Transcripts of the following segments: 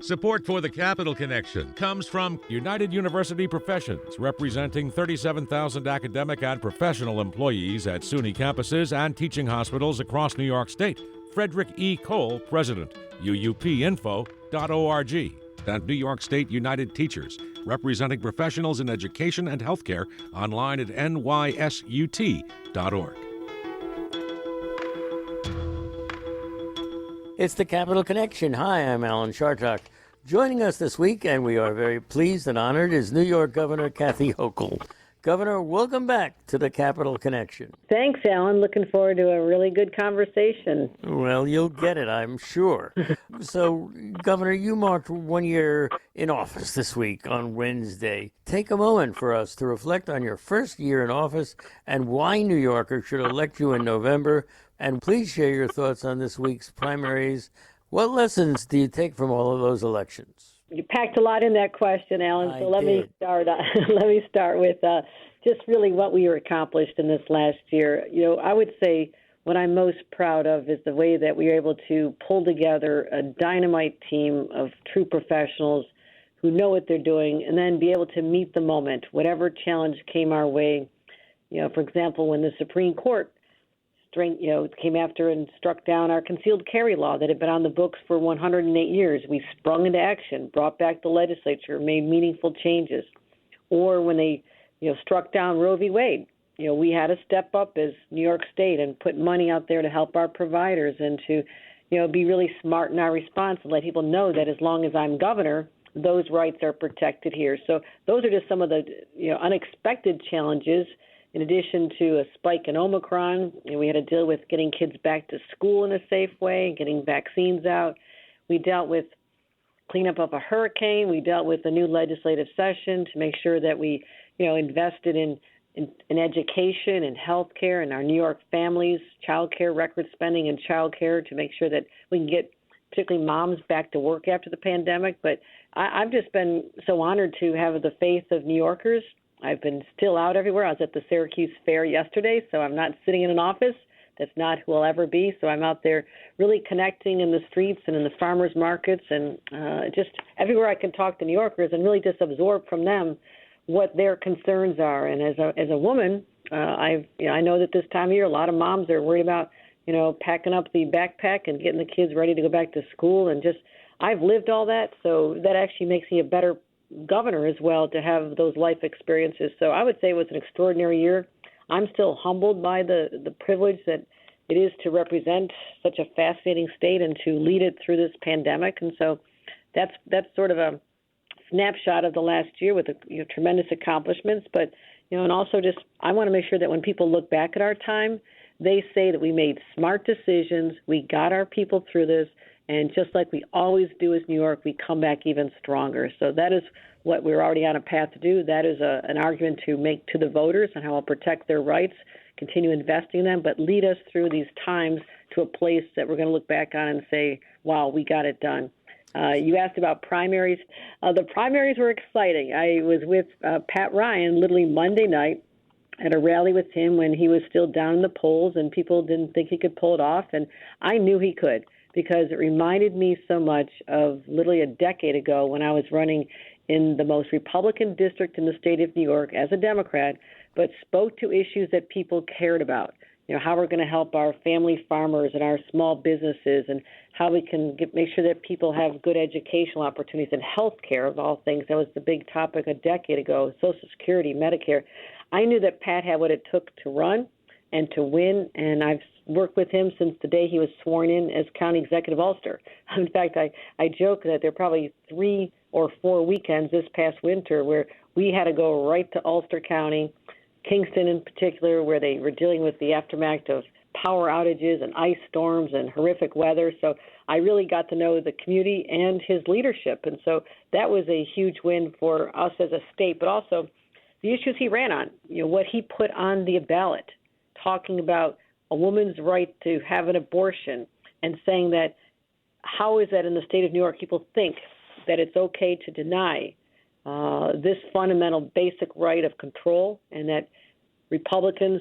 Support for the Capital Connection comes from United University Professions, representing 37,000 academic and professional employees at SUNY campuses and teaching hospitals across New York State. Frederick E. Cole, President, uupinfo.org. And New York State United Teachers, representing professionals in education and healthcare, online at nysut.org. It's the Capital Connection. Hi, I'm Alan Chartock. Joining us this week, and we are very pleased and honored, is New York Governor Kathy Hochul. Governor, welcome back to the Capital Connection. Thanks, Alan. Looking forward to a really good conversation. Well, you'll get it, I'm sure. So, Governor, you marked 1 year in office this week on Wednesday. Take a moment for us to reflect on your first year in office and why New Yorkers should elect you in November. And please share your thoughts on this week's primaries. What lessons do you take from all of those elections? You packed a lot in that question, Alan. So let me start. Let me start with just really what we accomplished in this last year. You know, I would say what I'm most proud of is the way that we were able to pull together a dynamite team of true professionals who know what they're doing, and then be able to meet the moment, whatever challenge came our way. You know, for example, when the Supreme Court came after and struck down our concealed carry law that had been on the books for 108 years. We sprung into action, brought back the legislature, made meaningful changes. Or when they, struck down Roe v. Wade, we had to step up as New York State and put money out there to help our providers and to, be really smart in our response and let people know that as long as I'm governor, those rights are protected here. So those are just some of the, unexpected challenges. In addition to a spike in Omicron, we had to deal with getting kids back to school in a safe way, getting vaccines out. We dealt with cleanup of a hurricane. We dealt with a new legislative session to make sure that we, invested in education and health care and our New York families, child care, record spending and child care to make sure that we can get particularly moms back to work after the pandemic. But I've just been so honored to have the faith of New Yorkers. I've been still out everywhere. I was at the Syracuse Fair yesterday, so I'm not sitting in an office. That's not who I'll ever be. So I'm out there really connecting in the streets and in the farmers markets and just everywhere I can talk to New Yorkers and really just absorb from them what their concerns are. And as a woman, I know that this time of year a lot of moms are worried about packing up the backpack and getting the kids ready to go back to school. And just I've lived all that, so that actually makes me a better governor as well to have those life experiences. So I would say it was an extraordinary year. I'm still humbled by the privilege that it is to represent such a fascinating state and to lead it through this pandemic. And so that's sort of a snapshot of the last year with tremendous accomplishments. But and also just I want to make sure that when people look back at our time, they say that we made smart decisions, we got our people through this, and just like we always do as New York, we come back even stronger. So that is what we're already on a path to do. That is an argument to make to the voters on how we'll protect their rights, continue investing in them, but lead us through these times to a place that we're going to look back on and say, wow, we got it done. You asked about primaries. The primaries were exciting. I was with Pat Ryan literally Monday night at a rally with him when he was still down in the polls and people didn't think he could pull it off, and I knew he could, because it reminded me so much of literally a decade ago when I was running in the most Republican district in the state of New York as a Democrat, but spoke to issues that people cared about. How we're going to help our family farmers and our small businesses and how we can make sure that people have good educational opportunities and health care, of all things. That was the big topic a decade ago, Social Security, Medicare. I knew that Pat had what it took to run and to win, and I've worked with him since the day he was sworn in as County Executive of Ulster. In fact, I joke that there are probably 3 or 4 weekends this past winter where we had to go right to Ulster County, Kingston in particular, where they were dealing with the aftermath of power outages and ice storms and horrific weather. So I really got to know the community and his leadership. And so that was a huge win for us as a state, but also the issues he ran on, what he put on the ballot, talking about a woman's right to have an abortion and saying that how is that in the state of New York people think that it's okay to deny this fundamental basic right of control, and that Republicans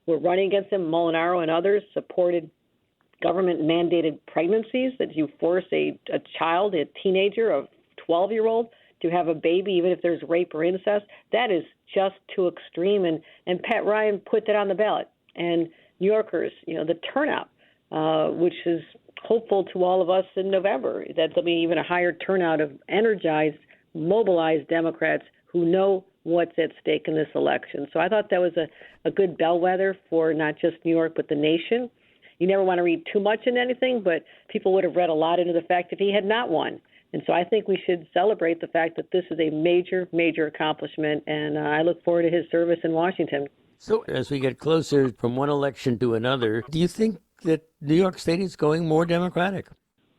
were running against him, Molinaro and others, supported government-mandated pregnancies, that you force a child, a teenager, a 12-year-old, to have a baby, even if there's rape or incest. That is just too extreme. And Pat Ryan put that on the ballot. And New Yorkers, the turnout, which is hopeful to all of us in November, that there'll be even a higher turnout of energized, mobilized Democrats who know what's at stake in this election. So I thought that was a good bellwether for not just New York, but the nation. You never want to read too much into anything, but people would have read a lot into the fact if he had not won. And so I think we should celebrate the fact that this is a major, major accomplishment, and I look forward to his service in Washington. So as we get closer from one election to another, do you think that New York State is going more Democratic?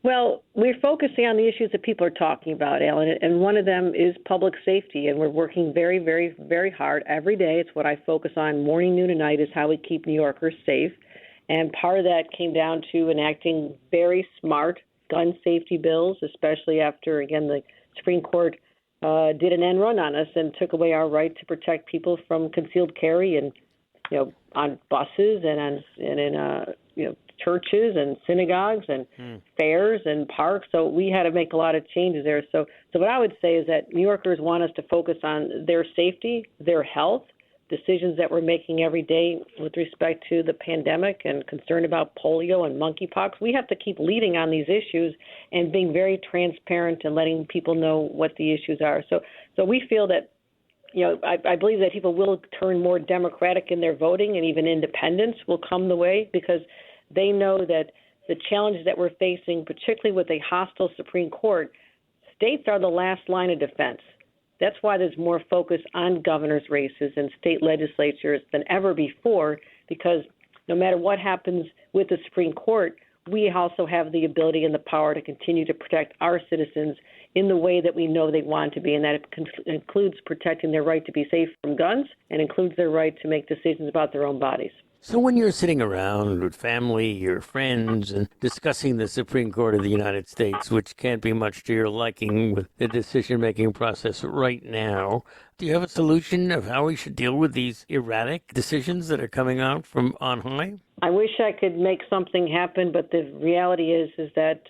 Well, we're focusing on the issues that people are talking about, Alan, and one of them is public safety, and we're working very, very, very hard every day. It's what I focus on morning, noon, and night, is how we keep New Yorkers safe. And part of that came down to enacting very smart gun safety bills, especially after, again, the Supreme Court did an end run on us and took away our right to protect people from concealed carry, and on buses and in churches and synagogues and fairs and parks. So we had to make a lot of changes there. So what I would say is that New Yorkers want us to focus on their safety, their health, decisions that we're making every day with respect to the pandemic and concern about polio and monkeypox. We have to keep leading on these issues and being very transparent and letting people know what the issues are. So we feel that, I believe that people will turn more Democratic in their voting, and even independents will come the way, because they know that the challenges that we're facing, particularly with a hostile Supreme Court, states are the last line of defense. That's why there's more focus on governor's races and state legislatures than ever before, because no matter what happens with the Supreme Court, we also have the ability and the power to continue to protect our citizens in the way that we know they want to be, and that includes protecting their right to be safe from guns and includes their right to make decisions about their own bodies. So when you're sitting around with family, your friends, and discussing the Supreme Court of the United States, which can't be much to your liking with the decision-making process right now, do you have a solution of how we should deal with these erratic decisions that are coming out from on high? I wish I could make something happen, but the reality is that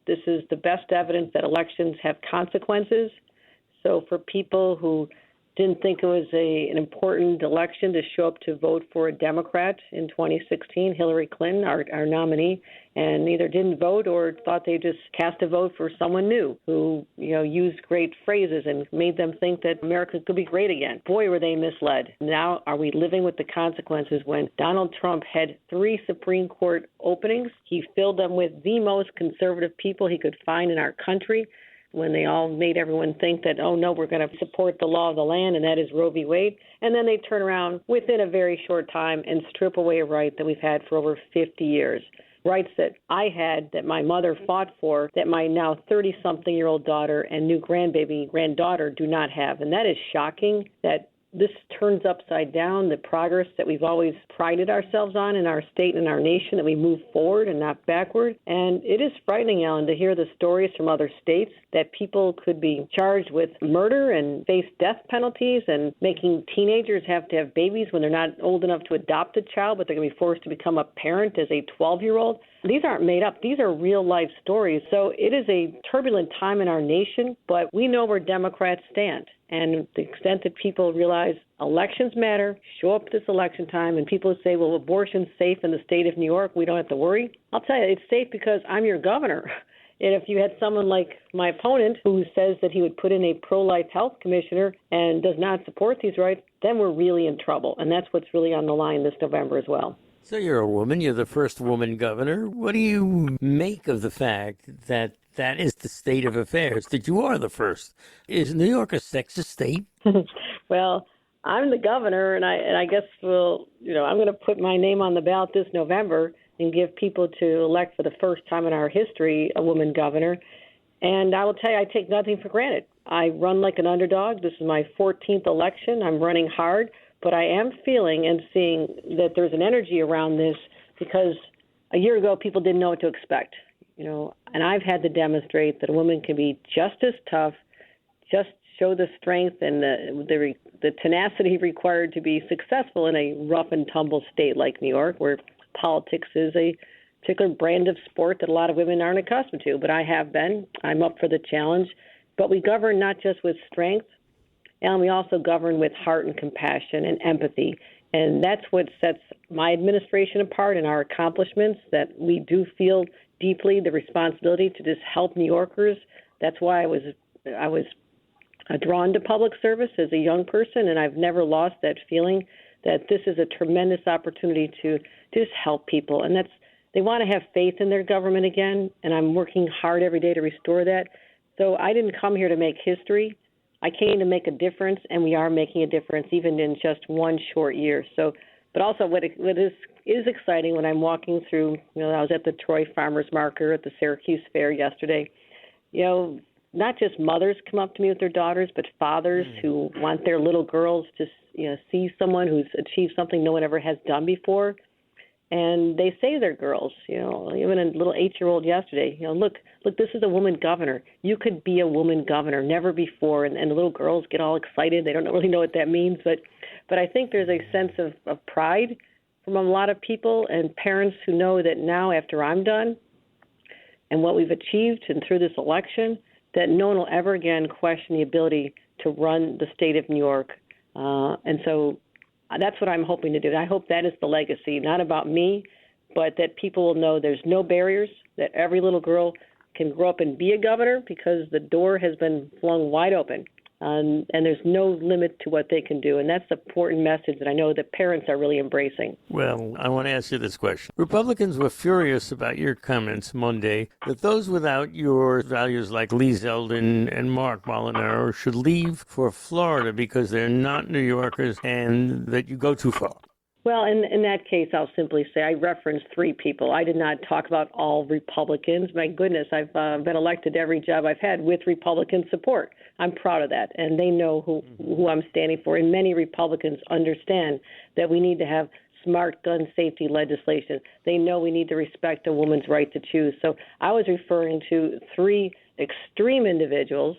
this is the best evidence that elections have consequences. So for people who didn't think it was an important election to show up to vote for a Democrat in 2016, Hillary Clinton, our nominee, and either didn't vote or thought they just cast a vote for someone new who, used great phrases and made them think that America could be great again. Boy, were they misled. Now are we living with the consequences when Donald Trump had 3 Supreme Court openings? He filled them with the most conservative people he could find in our country, when they all made everyone think that, oh, no, we're going to support the law of the land, and that is Roe v. Wade. And then they turn around within a very short time and strip away a right that we've had for over 50 years. Rights that I had, that my mother fought for, that my now 30-something-year-old daughter and new granddaughter do not have. And that is shocking, that this turns upside down the progress that we've always prided ourselves on in our state and our nation, that we move forward and not backward. And it is frightening, Alan, to hear the stories from other states that people could be charged with murder and face death penalties, and making teenagers have to have babies when they're not old enough to adopt a child, but they're going to be forced to become a parent as a 12-year-old. These aren't made up. These are real-life stories. So it is a turbulent time in our nation, but we know where Democrats stand. And the extent that people realize elections matter, show up this election time, and people say, well, abortion's safe in the state of New York, we don't have to worry. I'll tell you, it's safe because I'm your governor. And if you had someone like my opponent who says that he would put in a pro-life health commissioner and does not support these rights, then we're really in trouble. And that's what's really on the line this November as well. So you're a woman. You're the first woman governor. What do you make of the fact that that is the state of affairs, that you are the first? Is New York a sexist state? Well, I'm the governor, and I guess I'm going to put my name on the ballot this November and give people to elect for the first time in our history a woman governor. And I will tell you, I take nothing for granted. I run like an underdog. This is my 14th election. I'm running hard. But I am feeling and seeing that there's an energy around this, because a year ago people didn't know what to expect, and I've had to demonstrate that a woman can be just as tough, just show the strength and the tenacity required to be successful in a rough and tumble state like New York, where politics is a particular brand of sport that a lot of women aren't accustomed to, but I have been. I'm up for the challenge. But we govern not just with strength, and we also govern with heart and compassion and empathy. And that's what sets my administration apart and our accomplishments, that we do feel deeply the responsibility to just help New Yorkers. That's why I was drawn to public service as a young person, and I've never lost that feeling that this is a tremendous opportunity to just help people. And they want to have faith in their government again, and I'm working hard every day to restore that. So I didn't come here to make history. I came to make a difference, and we are making a difference even in just one short year. So, but also what is exciting when I'm walking through, I was at the Troy Farmers Market at the Syracuse Fair yesterday. Not just mothers come up to me with their daughters, but fathers who want their little girls to see someone who's achieved something no one ever has done before. And they say to their girls, even a little 8-year-old yesterday, look, this is a woman governor. You could be a woman governor, never before. And the little girls get all excited. They don't really know what that means. But I think there's a sense of pride from a lot of people and parents who know that now after I'm done and what we've achieved and through this election, that no one will ever again question the ability to run the state of New York. And so that's what I'm hoping to do. I hope that is the legacy, not about me, but that people will know there's no barriers, that every little girl can grow up and be a governor because the door has been flung wide open. And there's no limit to what they can do. And that's the important message that I know that parents are really embracing. Well, I want to ask you this question. Republicans were furious about your comments Monday that those without your values like Lee Zeldin and Mark Molinaro should leave for Florida because they're not New Yorkers and that you go too far. Well, in that case, I'll simply say I referenced 3 people. I did not talk about all Republicans. My goodness, I've been elected to every job I've had with Republican support. I'm proud of that, and they know who I'm standing for. And many Republicans understand that we need to have smart gun safety legislation. They know we need to respect a woman's right to choose. So I was referring to 3 extreme individuals.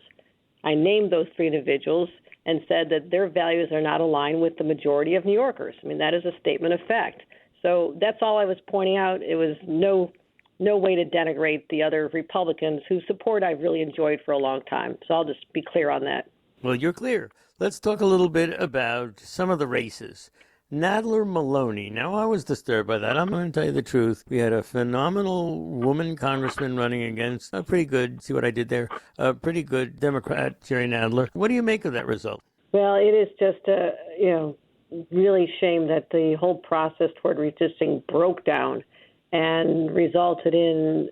I named those 3 individuals and said that their values are not aligned with the majority of New Yorkers. I mean, that is a statement of fact. So that's all I was pointing out. It was no way to denigrate the other Republicans whose support I've really enjoyed for a long time. So I'll just be clear on that. Well, you're clear. Let's talk a little bit about some of the races. Nadler Maloney. Now, I was disturbed by that. I'm going to tell you the truth. We had a phenomenal woman congressman running against a pretty good, see what I did there, a pretty good Democrat, Jerry Nadler. What do you make of that result? Well, it is just really shame that the whole process toward redistricting broke down and resulted in,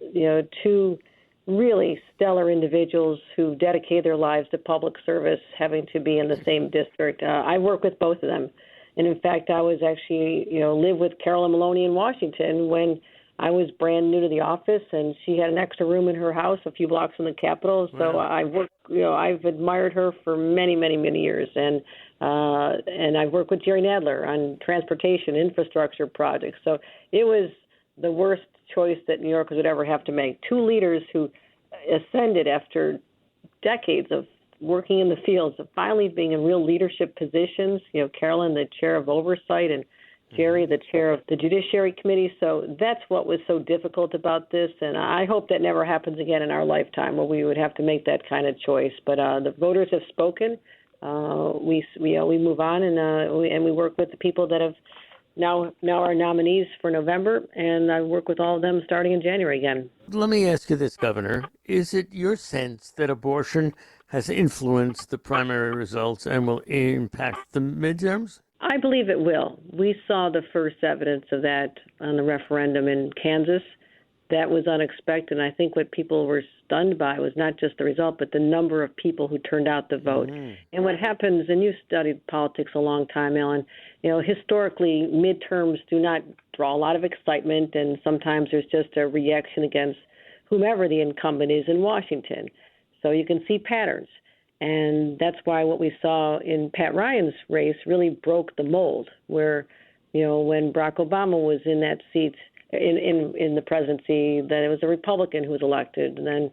2 really stellar individuals who dedicate their lives to public service having to be in the same district. I work with both of them. And in fact, I was actually, live with Carolyn Maloney in Washington when I was brand new to the office, and she had an extra room in her house a few blocks from the Capitol. So I've admired her for many, many, many years. And I've worked with Jerry Nadler on transportation, infrastructure projects. So it was the worst choice that New Yorkers would ever have to make. 2 leaders who ascended after decades of working in the fields, of finally being in real leadership positions. Carolyn, the chair of oversight, and Jerry, the chair of the Judiciary Committee. So that's what was so difficult about this, and I hope that never happens again in our lifetime where we would have to make that kind of choice. But the voters have spoken. We move on, and we work with the people that have now our nominees for November, and I work with all of them starting in January again. Let me ask you this, Governor. Is it your sense that abortion has influenced the primary results and will impact the midterms? I believe it will. We saw the first evidence of that on the referendum in Kansas. That was unexpected. And I think what people were stunned by was not just the result, but the number of people who turned out to vote. And what happens, and you studied politics a long time, Ellen, historically, midterms do not draw a lot of excitement, and sometimes there's just a reaction against whomever the incumbent is in Washington. So you can see patterns. And that's why what we saw in Pat Ryan's race really broke the mold, where, when Barack Obama was in that seat in the presidency, then it was a Republican who was elected. And then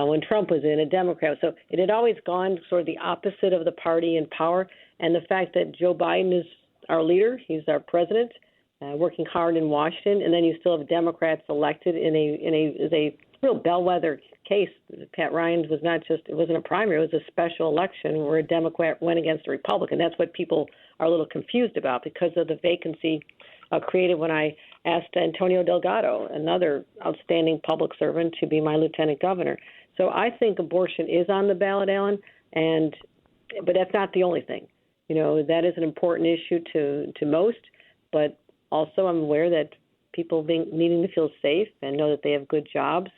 when Trump was in, a Democrat. So it had always gone sort of the opposite of the party in power. And the fact that Joe Biden is our leader, he's our president, working hard in Washington, and then you still have Democrats elected in a real bellwether case. Pat Ryan it wasn't a primary, it was a special election where a Democrat went against a Republican. That's what people are a little confused about because of the vacancy created when I asked Antonio Delgado, another outstanding public servant, to be my lieutenant governor. So I think abortion is on the ballot, Alan, but that's not the only thing. That is an important issue to most, but also I'm aware that people needing to feel safe and know that they have good jobs,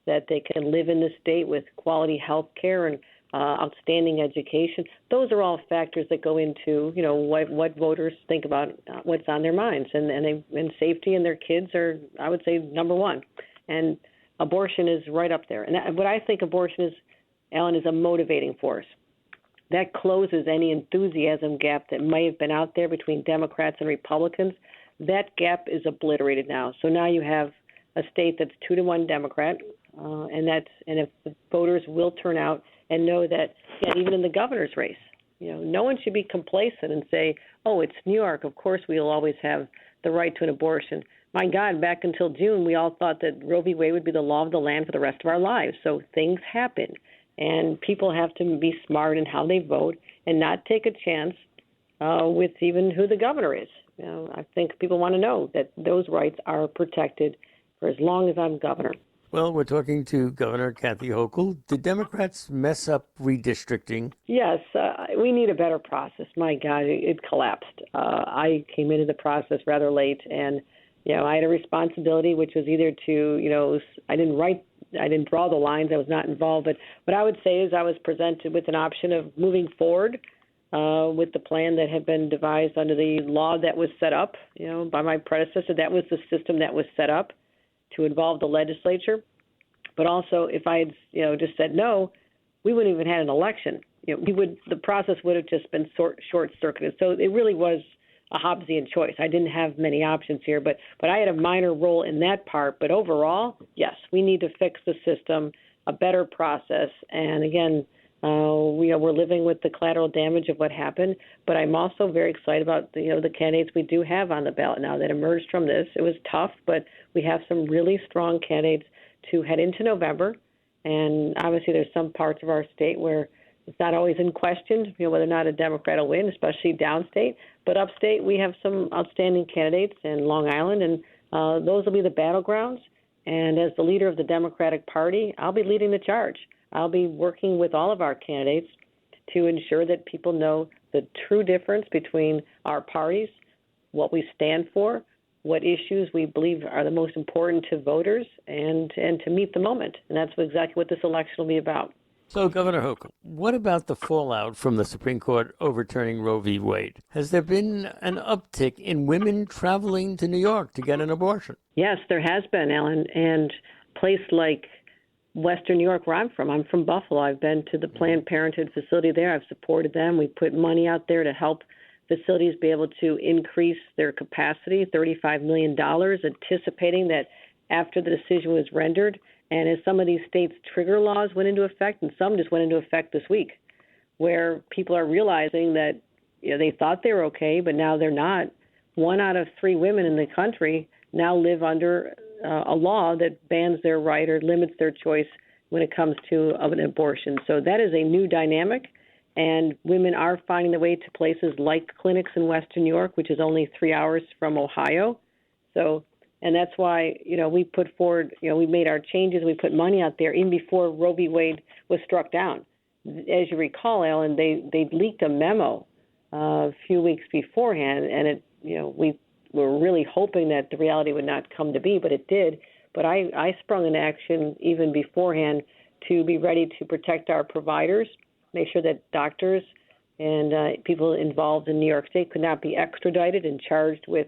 that they can live in the state with quality health care and outstanding education. Those are all factors that go into, what voters think about what's on their minds. And safety and their kids are, I would say, number one. And abortion is right up there. And what I think abortion is, Alan, is a motivating force. That closes any enthusiasm gap that may have been out there between Democrats and Republicans. That gap is obliterated now. So now you have a state that's 2-1 Democrat, and if the voters will turn out and know that, even in the governor's race, no one should be complacent and say, oh, it's New York, of course we'll always have the right to an abortion. My God, back until June, we all thought that Roe v. Wade would be the law of the land for the rest of our lives. So things happen, and people have to be smart in how they vote and not take a chance with even who the governor is. I think people want to know that those rights are protected for as long as I'm governor. Well, we're talking to Governor Kathy Hochul. Did Democrats mess up redistricting? Yes, we need a better process. My God, it collapsed. I came into the process rather late, and I had a responsibility, which was either to, I didn't draw the lines. I was not involved, but what I would say is I was presented with an option of moving forward with the plan that had been devised under the law that was set up, by my predecessor. That was the system that was set up to involve the legislature. But also, if I had, just said no, we wouldn't even had an election. The process would have just been short-circuited. So it really was a Hobbesian choice. I didn't have many options here, but I had a minor role in that part. But overall, yes, we need to fix the system, a better process. And again, we're living with the collateral damage of what happened, but I'm also very excited about the candidates we do have on the ballot now that emerged from this. It was tough, but we have some really strong candidates to head into November. And obviously there's some parts of our state where it's not always in question, whether or not a Democrat will win, especially downstate. But upstate, we have some outstanding candidates in Long Island, and those will be the battlegrounds. And as the leader of the Democratic Party, I'll be leading the charge. I'll be working with all of our candidates to ensure that people know the true difference between our parties, what we stand for, what issues we believe are the most important to voters, and to meet the moment. And that's exactly what this election will be about. So, Governor Hochul, what about the fallout from the Supreme Court overturning Roe v. Wade? Has there been an uptick in women traveling to New York to get an abortion? Yes, there has been, Alan. And a place like Western New York, where I'm from Buffalo. I've been to the Planned Parenthood facility there. I've supported them. We put money out there to help facilities be able to increase their capacity, $35 million, anticipating that after the decision was rendered, and as some of these states' trigger laws went into effect, and some just went into effect this week, where people are realizing that they thought they were okay, but now they're not. 1 out of 3 women in the country now live under a law that bans their right or limits their choice when it comes to an abortion. So that is a new dynamic, and women are finding their way to places like clinics in Western New York, which is only 3 hours from Ohio. So, and that's why, we put forward, we made our changes, we put money out there even before Roe v. Wade was struck down. As you recall, Ellen, they leaked a memo a few weeks beforehand, and we were really hoping that the reality would not come to be, but it did. But I sprung into action even beforehand to be ready to protect our providers, make sure that doctors and people involved in New York State could not be extradited and charged with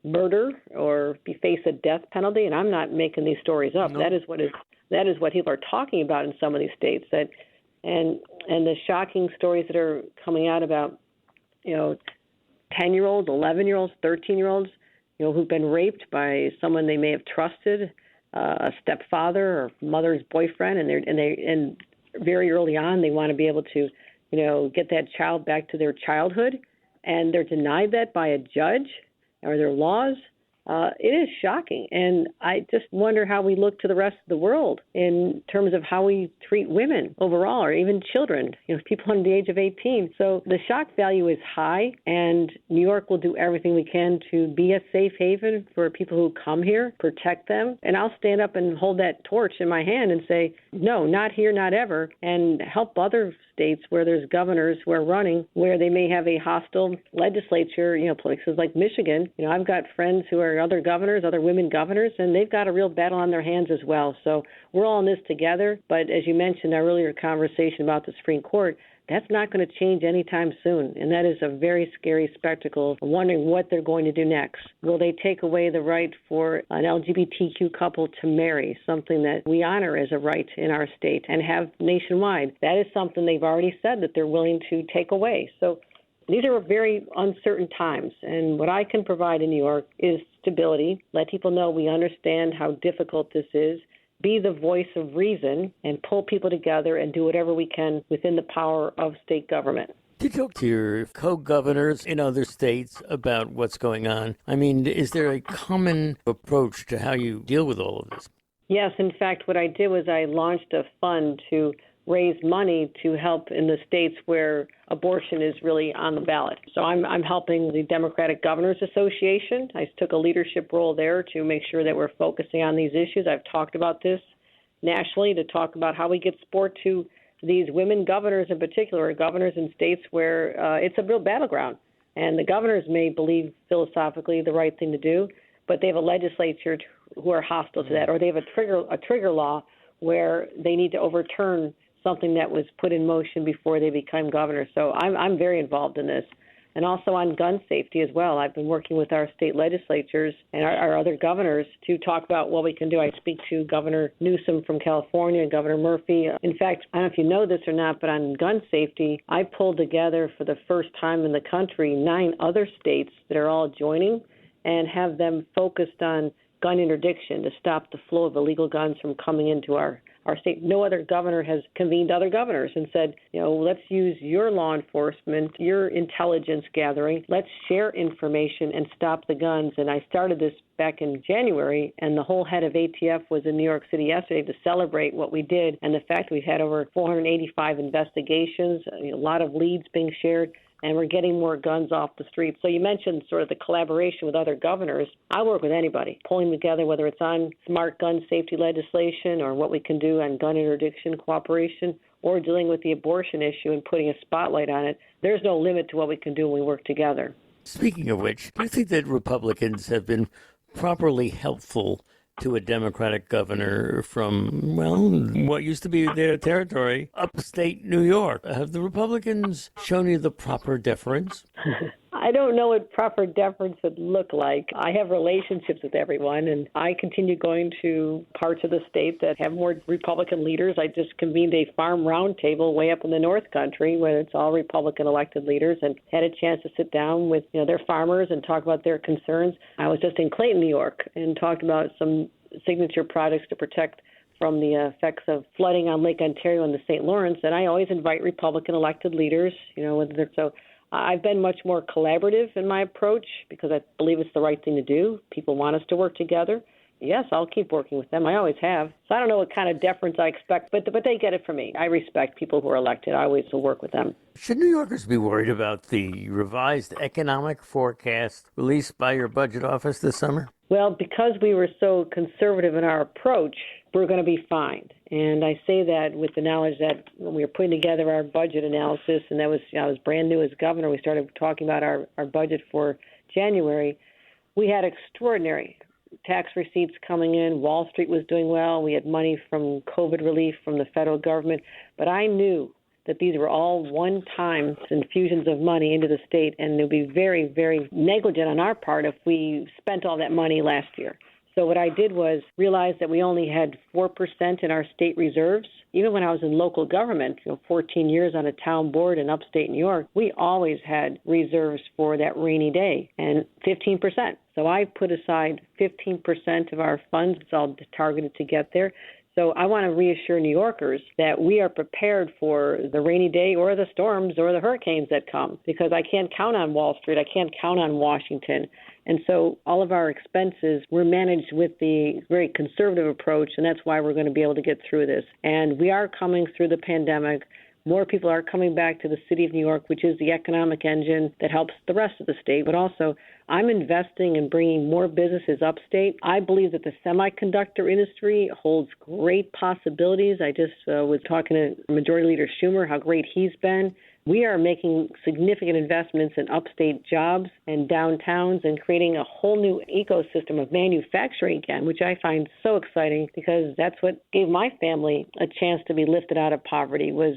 murder or face a death penalty. And I'm not making these stories up. No. That is what people are talking about in some of these states. And the shocking stories that are coming out about 10-year-olds, 11-year-olds, 13-year-olds, who've been raped by someone they may have trusted, a stepfather or mother's boyfriend, and very early on they want to be able to, get that child back to their childhood, and they're denied that by a judge. Are there laws? It is shocking, and I just wonder how we look to the rest of the world in terms of how we treat women overall, or even children, people under the age of 18. So the shock value is high, and New York will do everything we can to be a safe haven for people who come here, protect them, and I'll stand up and hold that torch in my hand and say, no, not here, not ever, and help other states where there's governors who are running where they may have a hostile legislature, places like Michigan. I've got friends who are other governors, other women governors, and they've got a real battle on their hands as well. So we're all in this together. But as you mentioned in our earlier conversation about the Supreme Court, that's not going to change anytime soon. And that is a very scary spectacle. I'm wondering what they're going to do next. Will they take away the right for an LGBTQ couple to marry, something that we honor as a right in our state and have nationwide? That is something they've already said that they're willing to take away. So these are very uncertain times, and what I can provide in New York is stability, let people know we understand how difficult this is, be the voice of reason, and pull people together and do whatever we can within the power of state government. Do you talk to your co-governors in other states about what's going on? I mean, is there a common approach to how you deal with all of this? Yes. In fact, what I did was I launched a fund to raise money to help in the states where abortion is really on the ballot. So I'm helping the Democratic Governors Association. I took a leadership role there to make sure that we're focusing on these issues. I've talked about this nationally to talk about how we get support to these women governors in particular, governors in states where it's a real battleground. And the governors may believe philosophically the right thing to do, but they have a legislature who are hostile to that, or they have a trigger law where they need to overturn something that was put in motion before they become governor. So I'm very involved in this. And also on gun safety as well. I've been working with our state legislatures and our other governors to talk about what we can do. I speak to Governor Newsom from California and Governor Murphy. In fact, I don't know if you know this or not, but on gun safety, I pulled together for the first time in the country 9 other states that are all joining and have them focused on gun interdiction to stop the flow of illegal guns from coming into our state. No other governor has convened other governors and said, let's use your law enforcement, your intelligence gathering. Let's share information and stop the guns. And I started this back in January, and the whole head of ATF was in New York City yesterday to celebrate what we did and the fact we've had over 485 investigations, a lot of leads being shared, and we're getting more guns off the street. So you mentioned sort of the collaboration with other governors. I work with anybody, pulling together, whether it's on smart gun safety legislation or what we can do on gun interdiction cooperation or dealing with the abortion issue and putting a spotlight on it. There's no limit to what we can do when we work together. Speaking of which, do you think that Republicans have been properly helpful to a Democratic governor from, what used to be their territory, upstate New York? Have the Republicans shown you the proper deference? I don't know what proper deference would look like. I have relationships with everyone, and I continue going to parts of the state that have more Republican leaders. I just convened a farm roundtable way up in the North Country where it's all Republican elected leaders and had a chance to sit down with their farmers and talk about their concerns. I was just in Clayton, New York, and talked about some signature projects to protect from the effects of flooding on Lake Ontario and the St. Lawrence. And I always invite Republican elected leaders, so I've been much more collaborative in my approach because I believe it's the right thing to do. People want us to work together. Yes, I'll keep working with them. I always have. So I don't know what kind of deference I expect, but they get it from me. I respect people who are elected. I always will work with them. Should New Yorkers be worried about the revised economic forecast released by your budget office this summer? Well, because we were so conservative in our approach, we're going to be fine. And I say that with the knowledge that when we were putting together our budget analysis, and that was, I was brand new as governor, we started talking about our budget for January, we had extraordinary tax receipts coming in. Wall Street was doing well. We had money from COVID relief from the federal government. But I knew that these were all one-time infusions of money into the state, and it would be very, very negligent on our part if we spent all that money last year. So what I did was realize that we only had 4% in our state reserves. Even when I was in local government, 14 years on a town board in upstate New York, we always had reserves for that rainy day, and 15%. So I put aside 15% of our funds. It's all targeted to get there. So I want to reassure New Yorkers that we are prepared for the rainy day or the storms or the hurricanes that come, because I can't count on Wall Street. I can't count on Washington. And so all of our expenses were managed with the very conservative approach, and that's why we're going to be able to get through this. And we are coming through the pandemic. More people are coming back to the city of New York, which is the economic engine that helps the rest of the state. But also, I'm investing in bringing more businesses upstate. I believe that the semiconductor industry holds great possibilities. I just was talking to Majority Leader Schumer, how great he's been. We are making significant investments in upstate jobs and downtowns and creating a whole new ecosystem of manufacturing again, which I find so exciting because that's what gave my family a chance to be lifted out of poverty was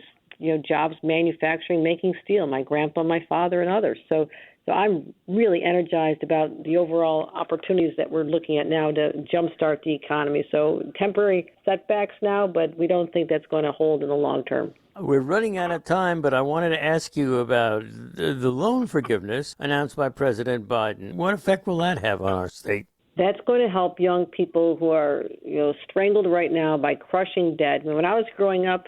jobs, manufacturing, making steel, my grandpa, my father, and others. So I'm really energized about the overall opportunities that we're looking at now to jumpstart the economy. So temporary setbacks now, but we don't think that's going to hold in the long term. We're running out of time, but I wanted to ask you about the loan forgiveness announced by President Biden. What effect will that have on our state? That's going to help young people who are strangled right now by crushing debt. When I was growing up,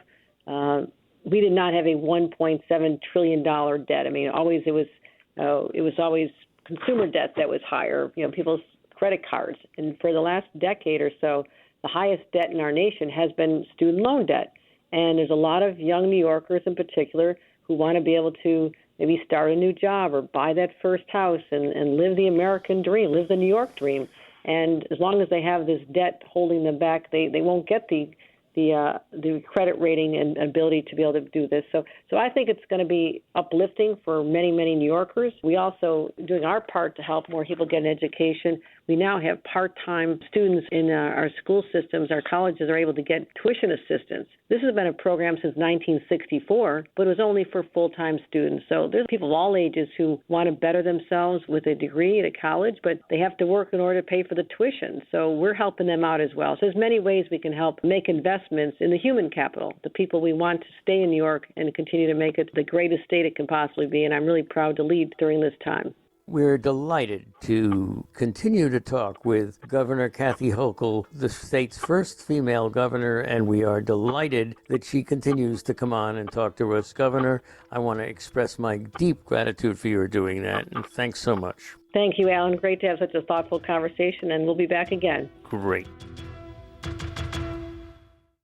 we did not have a $1.7 trillion debt. I mean, it was always consumer debt that was higher, people's credit cards. And for the last decade or so, the highest debt in our nation has been student loan debt. And there's a lot of young New Yorkers in particular who want to be able to maybe start a new job or buy that first house and live the American dream, live the New York dream. And as long as they have this debt holding them back, they won't get the credit rating and ability to be able to do this. So I think it's going to be uplifting for many, many New Yorkers. We also doing our part to help more people get an education. We now have part-time students in our school systems. Our colleges are able to get tuition assistance. This has been a program since 1964, but it was only for full-time students. So there's people of all ages who want to better themselves with a degree at a college, but they have to work in order to pay for the tuition. So we're helping them out as well. So there's many ways we can help make investments in the human capital, the people we want to stay in New York and continue to make it the greatest state it can possibly be. And I'm really proud to lead during this time. We're delighted to continue to talk with Governor Kathy Hochul, the state's first female governor, and we are delighted that she continues to come on and talk to us. Governor, I want to express my deep gratitude for your doing that, and thanks so much. Thank you, Alan. Great to have such a thoughtful conversation, and we'll be back again. Great.